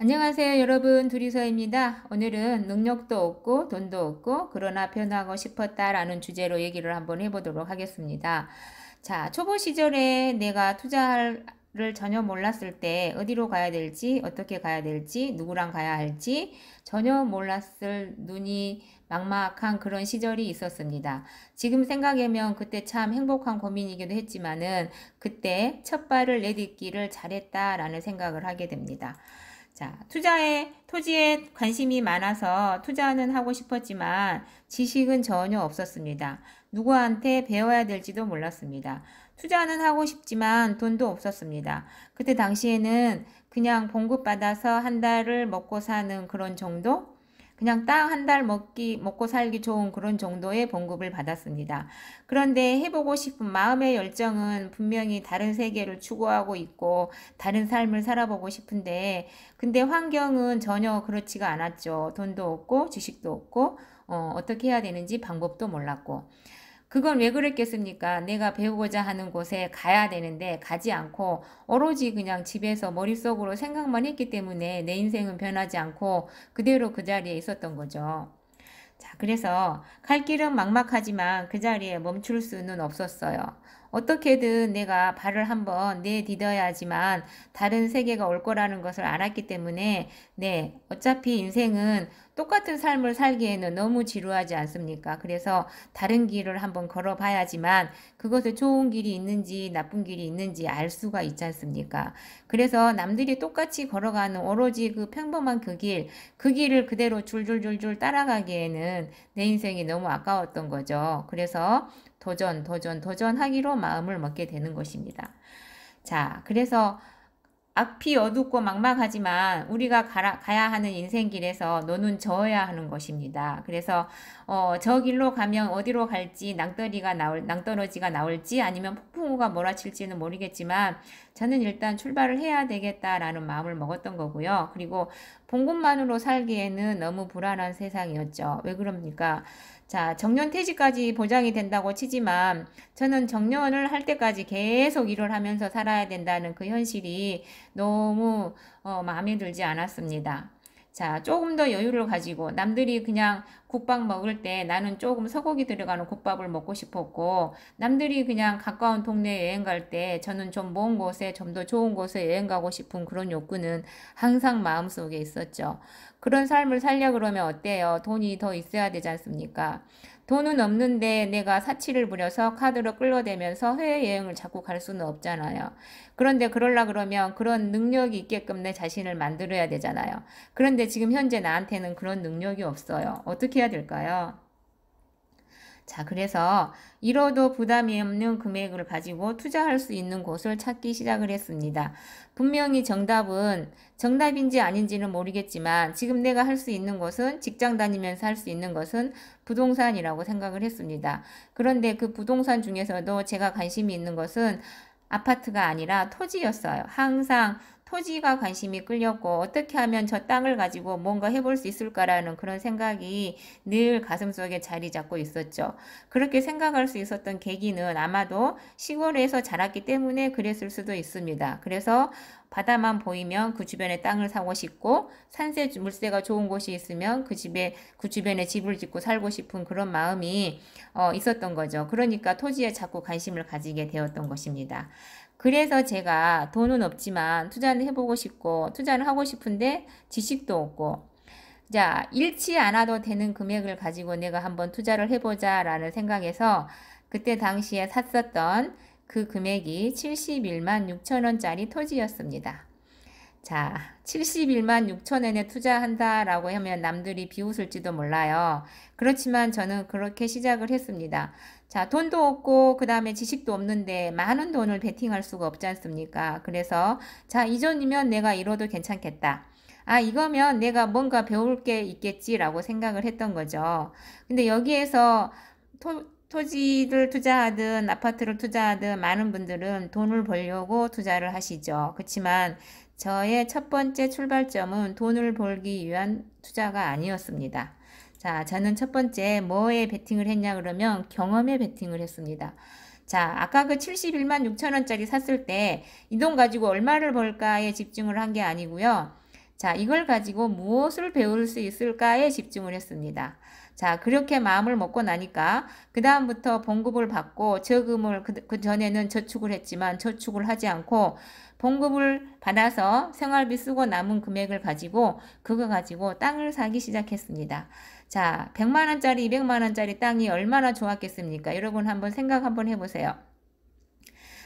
안녕하세요 여러분, 둘이서입니다. 오늘은 능력도 없고 돈도 없고 그러나 변하고 싶었다라는 주제로 얘기를 한번 해보도록 하겠습니다. 자, 초보 시절에 내가 투자를 전혀 몰랐을 때 어디로 가야 될지, 어떻게 가야 될지, 누구랑 가야 할지 전혀 몰랐을 눈이 막막한 그런 시절이 있었습니다. 지금 생각하면 그때 참 행복한 고민이기도 했지만은 그때 첫 발을 내딛기를 잘했다라는 생각을 하게 됩니다. 자, 토지에 관심이 많아서 투자는 하고 싶었지만 지식은 전혀 없었습니다. 누구한테 배워야 될지도 몰랐습니다. 투자는 하고 싶지만 돈도 없었습니다. 그때 당시에는 그냥 봉급받아서 한 달을 먹고 사는 그런 정도? 그냥 딱 한 달 먹고 살기 좋은 그런 정도의 봉급을 받았습니다. 그런데 해보고 싶은 마음의 열정은 분명히 다른 세계를 추구하고 있고 다른 삶을 살아보고 싶은데 근데 환경은 전혀 그렇지가 않았죠. 돈도 없고 지식도 없고 어떻게 해야 되는지 방법도 몰랐고 그건 왜 그랬겠습니까? 내가 배우고자 하는 곳에 가야 되는데 가지 않고 오로지 그냥 집에서 머릿속으로 생각만 했기 때문에 내 인생은 변하지 않고 그대로 그 자리에 있었던 거죠. 자, 그래서 갈 길은 막막하지만 그 자리에 멈출 수는 없었어요. 어떻게든 내가 발을 한번 내디뎌야지만 다른 세계가 올 거라는 것을 알았기 때문에 네, 어차피 인생은 똑같은 삶을 살기에는 너무 지루하지 않습니까? 그래서 다른 길을 한번 걸어봐야지만 그것에 좋은 길이 있는지 나쁜 길이 있는지 알 수가 있지 않습니까? 그래서 남들이 똑같이 걸어가는 오로지 그 평범한 그 길을 그대로 줄줄줄줄 따라가기에는 내 인생이 너무 아까웠던 거죠. 그래서 도전하기로 마음을 먹게 되는 것입니다. 자, 그래서 앞이 어둡고 막막하지만 우리가 가야 하는 인생길에서 너는 저어야 하는 것입니다. 그래서 저 길로 가면 어디로 갈지 낭떠러지가 나올지 아니면 폭풍우가 몰아칠지는 모르겠지만 저는 일단 출발을 해야 되겠다라는 마음을 먹었던 거고요. 그리고 본 것만으로 살기에는 너무 불안한 세상이었죠. 왜 그럽니까? 자, 정년퇴직까지 보장이 된다고 치지만 저는 정년을 할 때까지 계속 일을 하면서 살아야 된다는 그 현실이 너무 마음에 들지 않았습니다. 자, 조금 더 여유를 가지고 남들이 그냥 국밥 먹을 때 나는 조금 소고기 들어가는 국밥을 먹고 싶었고 남들이 그냥 가까운 동네 여행 갈 때 저는 좀 먼 곳에 좀 더 좋은 곳에 여행 가고 싶은 그런 욕구는 항상 마음속에 있었죠. 그런 삶을 살려 그러면 어때요? 돈이 더 있어야 되지 않습니까? 돈은 없는데 내가 사치를 부려서 카드로 끌어대면서 해외여행을 자꾸 갈 수는 없잖아요. 그런데 그러려 그러면 그런 능력이 있게끔 내 자신을 만들어야 되잖아요. 그런데 지금 현재 나한테는 그런 능력이 없어요. 어떻게 해야 될까요? 자, 그래서 잃어도 부담이 없는 금액을 가지고 투자할 수 있는 곳을 찾기 시작을 했습니다. 분명히 정답인지 아닌지는 모르겠지만 지금 내가 할 수 있는 것은 직장 다니면서 할 수 있는 것은 부동산이라고 생각을 했습니다. 그런데 그 부동산 중에서도 제가 관심이 있는 것은 아파트가 아니라 토지였어요. 항상 토지가 관심이 끌렸고 어떻게 하면 저 땅을 가지고 뭔가 해볼 수 있을까라는 그런 생각이 늘 가슴속에 자리 잡고 있었죠. 그렇게 생각할 수 있었던 계기는 아마도 시골에서 자랐기 때문에 그랬을 수도 있습니다. 그래서 바다만 보이면 그 주변에 땅을 사고 싶고 산세 물세가 좋은 곳이 있으면 그 주변에 집을 짓고 살고 싶은 그런 마음이 있었던 거죠. 그러니까 토지에 자꾸 관심을 가지게 되었던 것입니다. 그래서 제가 돈은 없지만 투자는 해보고 싶고 투자는 하고 싶은데 지식도 없고 자, 잃지 않아도 되는 금액을 가지고 내가 한번 투자를 해보자 라는 생각에서 그때 당시에 샀었던 그 금액이 71만 6천 원짜리 토지였습니다. 자, 71만 6천 원에 투자한다라고 하면 남들이 비웃을지도 몰라요. 그렇지만 저는 그렇게 시작을 했습니다. 자, 돈도 없고 그 다음에 지식도 없는데 많은 돈을 베팅할 수가 없지 않습니까? 그래서 자, 이 정도면 내가 잃어도 괜찮겠다. 아, 이거면 내가 뭔가 배울 게 있겠지라고 생각을 했던 거죠. 근데 여기에서 토지를 투자하든 아파트를 투자하든 많은 분들은 돈을 벌려고 투자를 하시죠. 그렇지만 저의 첫 번째 출발점은 돈을 벌기 위한 투자가 아니었습니다. 자, 저는 첫 번째 뭐에 베팅을 했냐 그러면 경험에 베팅을 했습니다. 자, 아까 그 71만 6천 원짜리 샀을 때 이 돈 가지고 얼마를 벌까에 집중을 한 게 아니고요. 자, 이걸 가지고 무엇을 배울 수 있을까에 집중을 했습니다. 자, 그렇게 마음을 먹고 나니까 그 다음부터 봉급을 받고 저금을 그 전에는 저축을 했지만 저축을 하지 않고 봉급을 받아서 생활비 쓰고 남은 금액을 가지고 그거 가지고 땅을 사기 시작했습니다. 자, 100만 원짜리, 200만 원짜리 땅이 얼마나 좋았겠습니까? 여러분 한번 생각 한번 해보세요.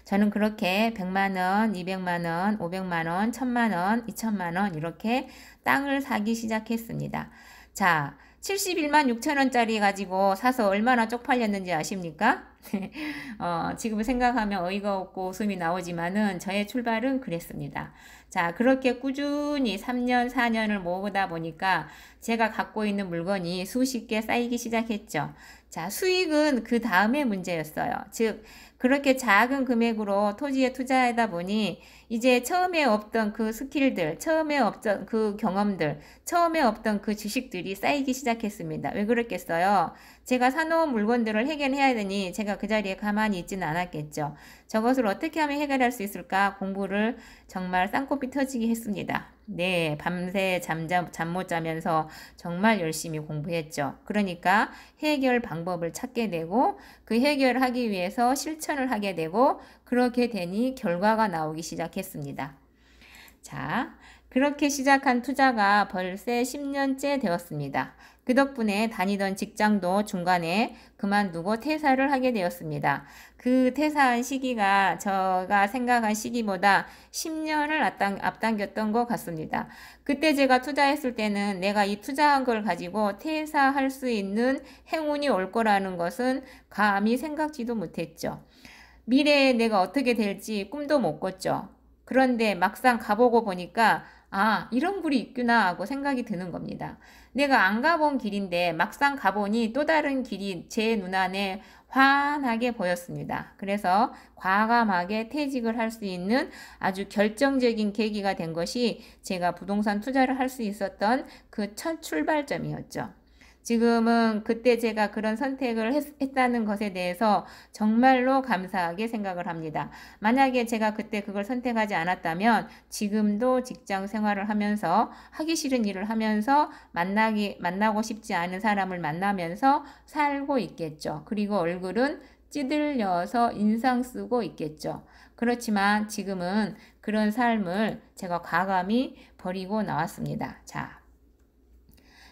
저는 그렇게 100만 원, 200만 원, 500만 원, 1000만 원, 2000만 원 이렇게 땅을 사기 시작했습니다. 자, 71만 6천 원짜리 가지고 사서 얼마나 쪽팔렸는지 아십니까? 지금 생각하면 어이가 없고 웃음이 나오지만은 저의 출발은 그랬습니다. 자, 그렇게 꾸준히 3년, 4년을 모으다 보니까 제가 갖고 있는 물건이 수십 개 쌓이기 시작했죠. 자, 수익은 그 다음에 문제였어요. 즉, 그렇게 작은 금액으로 토지에 투자하다 보니 이제 처음에 없던 그 스킬들, 처음에 없던 그 경험들, 처음에 없던 그 지식들이 쌓이기 시작했습니다. 왜 그랬겠어요? 제가 사놓은 물건들을 해결해야 되니 제가 그 자리에 가만히 있지는 않았겠죠. 저것을 어떻게 하면 해결할 수 있을까 공부를 정말 쌍코피 터지게 했습니다. 네, 밤새 잠 못 자면서 정말 열심히 공부했죠. 그러니까 해결 방법을 찾게 되고 그 해결하기 위해서 실천을 하게 되고 그렇게 되니 결과가 나오기 시작했습니다. 자, 그렇게 시작한 투자가 벌써 10년째 되었습니다. 그 덕분에 다니던 직장도 중간에 그만두고 퇴사를 하게 되었습니다. 그 퇴사한 시기가 제가 생각한 시기보다 10년을 앞당겼던 것 같습니다. 그때 제가 투자했을 때는 내가 이 투자한 걸 가지고 퇴사할 수 있는 행운이 올 거라는 것은 감히 생각지도 못했죠. 미래에 내가 어떻게 될지 꿈도 못 꿨죠. 그런데 막상 가보고 보니까 아, 이런 굴이 있구나 하고 생각이 드는 겁니다. 내가 안 가본 길인데 막상 가보니 또 다른 길이 제 눈안에 환하게 보였습니다. 그래서 과감하게 퇴직을 할 수 있는 아주 결정적인 계기가 된 것이 제가 부동산 투자를 할 수 있었던 그 첫 출발점이었죠. 지금은 그때 제가 그런 선택을 했다는 것에 대해서 정말로 감사하게 생각을 합니다. 만약에 제가 그때 그걸 선택하지 않았다면 지금도 직장 생활을 하면서 하기 싫은 일을 하면서 만나고 싶지 않은 사람을 만나면서 살고 있겠죠. 그리고 얼굴은 찌들려서 인상 쓰고 있겠죠. 그렇지만 지금은 그런 삶을 제가 과감히 버리고 나왔습니다. 자.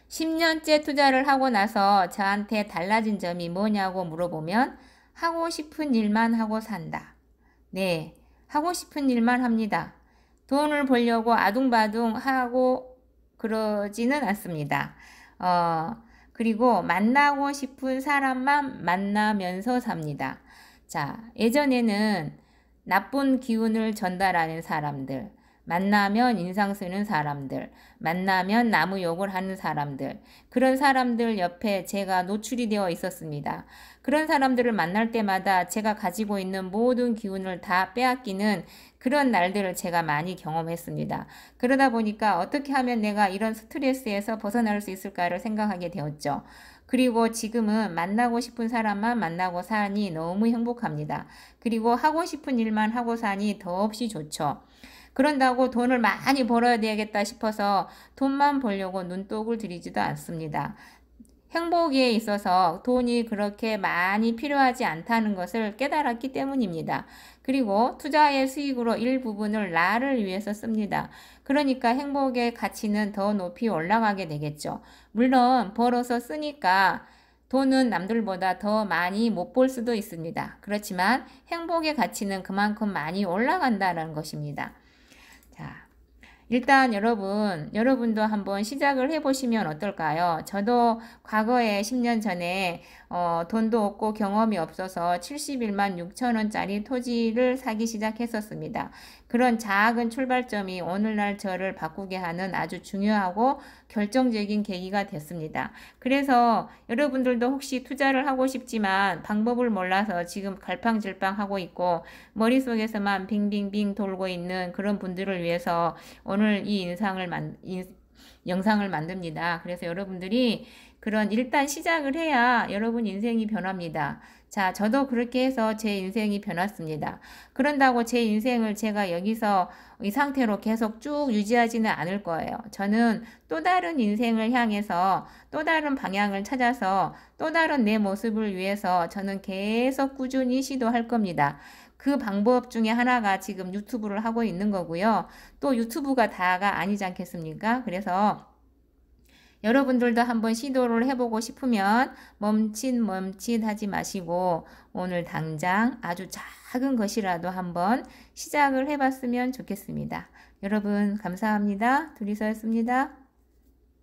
10년째 투자를 하고 나서 저한테 달라진 점이 뭐냐고 물어보면 하고 싶은 일만 하고 산다. 네, 하고 싶은 일만 합니다. 돈을 벌려고 아둥바둥 하고 그러지는 않습니다. 그리고 만나고 싶은 사람만 만나면서 삽니다. 자, 예전에는 나쁜 기운을 전달하는 사람들, 만나면 인상 쓰는 사람들, 만나면 나무 욕을 하는 사람들, 그런 사람들 옆에 제가 노출이 되어 있었습니다. 그런 사람들을 만날 때마다 제가 가지고 있는 모든 기운을 다 빼앗기는 그런 날들을 제가 많이 경험했습니다. 그러다 보니까 어떻게 하면 내가 이런 스트레스에서 벗어날 수 있을까를 생각하게 되었죠. 그리고 지금은 만나고 싶은 사람만 만나고 사니 너무 행복합니다. 그리고 하고 싶은 일만 하고 사니 더없이 좋죠. 그런다고 돈을 많이 벌어야 되겠다 싶어서 돈만 벌려고 눈독을 들이지도 않습니다. 행복에 있어서 돈이 그렇게 많이 필요하지 않다는 것을 깨달았기 때문입니다. 그리고 투자의 수익으로 일부분을 나를 위해서 씁니다. 그러니까 행복의 가치는 더 높이 올라가게 되겠죠. 물론 벌어서 쓰니까 돈은 남들보다 더 많이 못 벌 수도 있습니다. 그렇지만 행복의 가치는 그만큼 많이 올라간다는 것입니다. 자, 일단 여러분도 한번 시작을 해보시면 어떨까요? 저도 과거에 10년 전에 돈도 없고 경험이 없어서 71만 6천 원짜리 토지를 사기 시작했었습니다. 그런 작은 출발점이 오늘날 저를 바꾸게 하는 아주 중요하고 결정적인 계기가 됐습니다. 그래서 여러분들도 혹시 투자를 하고 싶지만 방법을 몰라서 지금 갈팡질팡하고 있고 머릿속에서만 빙빙빙 돌고 있는 그런 분들을 위해서 오늘 이 영상을 만듭니다. 그래서 여러분들이 일단 시작을 해야 여러분 인생이 변합니다. 자, 저도 그렇게 해서 제 인생이 변했습니다. 그런다고 제 인생을 제가 여기서 이 상태로 계속 쭉 유지하지는 않을 거예요. 저는 또 다른 인생을 향해서 또 다른 방향을 찾아서 또 다른 내 모습을 위해서 저는 계속 꾸준히 시도할 겁니다. 그 방법 중에 하나가 지금 유튜브를 하고 있는 거고요. 또 유튜브가 다가 아니지 않겠습니까? 그래서 여러분들도 한번 시도를 해보고 싶으면 멈칫 하지 마시고 오늘 당장 아주 작은 것이라도 한번 시작을 해봤으면 좋겠습니다. 여러분 감사합니다. 둘이서였습니다.